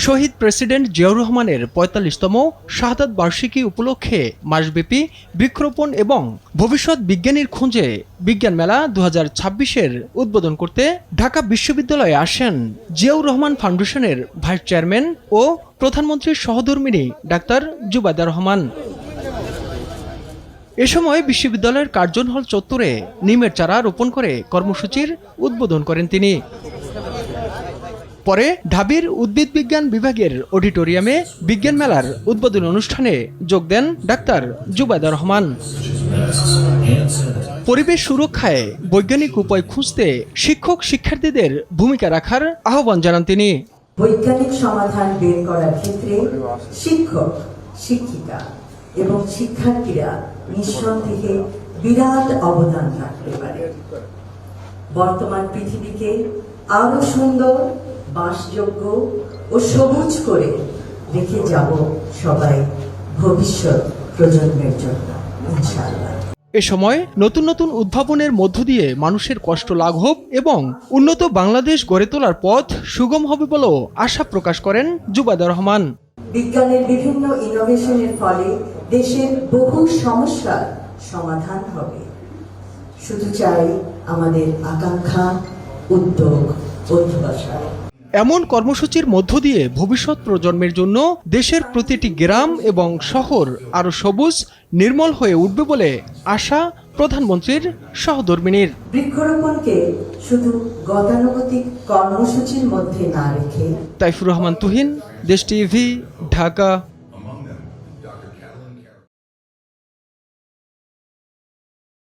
শহীদ president Ziaur রহমানের ৪৫তম শাহাদাত বার্ষিকী উপলক্ষে মাসব্যাপী বৃক্ষরোপণ এবং ভবিষ্যৎ বিজ্ঞানীর খোঁজে বিজ্ঞান মেলা ২০২৬-এর উদ্বোধন করতে ঢাকা বিশ্ববিদ্যালয়ে আসেন জিয়াউর রহমান ফাউন্ডেশনের ভাইস চেয়ারম্যান ও প্রধানমন্ত্রীর সহধর্মিণী ডাক্তার জুবাইদা রহমান। এ সময় বিশ্ববিদ্যালয়ের কার্জন হল চত্বরে নিমের চারা রোপণ করে কর্মসূচির উদ্বোধন করেন তিনি। পরে ঢাবির উদ্ভিদ বিজ্ঞান বিভাগের অডিটোরিয়ামে বিজ্ঞান মেলার উদ্বোধন অনুষ্ঠানে যোগ দেন ডাক্তার জুবাইদা রহমান। পরিবেশ সুরক্ষায় বৈজ্ঞানিক উপায় খুঁজতে শিক্ষক শিক্ষার্থীদের ভূমিকা রাখার আহ্বান জানান তিনি। বৈজ্ঞানিক সমাধান বের করার ক্ষেত্রে শিক্ষক, শিক্ষিকা এবং শিক্ষার্থীরা নিঃসন্দেহে বিরাট অবদান রাখতে পারে। বর্তমান পৃথিবীকে আরো সুন্দর, বাসযোগ্য ও সবুজ করে রেখে যাব সবাই ভবিষ্যৎ প্রজন্মের জন্য, ইনশাআল্লাহ। এ সময় নতুন নতুন উদ্ভাবনের মধ্য দিয়ে মানুষের কষ্ট লাঘব এবং উন্নত বাংলাদেশ গড়ে তোলার পথ সুগম হবে বলেও আশা প্রকাশ করেন জুবাইদা রহমান। বিজ্ঞানের বিভিন্ন ইনোভেশনের ফলে দেশের বহু সমস্যার সমাধান হবে। শুধু চাই আমাদের আকাঙ্ক্ষা, উদ্যোগ, অধ্যবসায়। এমন কর্মসূচির মধ্য দিয়ে ভবিষ্যৎ প্রজন্মের জন্য দেশের প্রতিটি গ্রাম এবং শহর আরো সবুজ, নির্মল হয়ে উঠবে বলে আশা প্রধানমন্ত্রীর সহধর্মিণীর। বৃক্ষরোপণকে শুধু গতানুগতিক কর্মসূচির মধ্যে না রেখে তাইফুর রহমান তুহিন, দেশ টিভি, ঢাকা।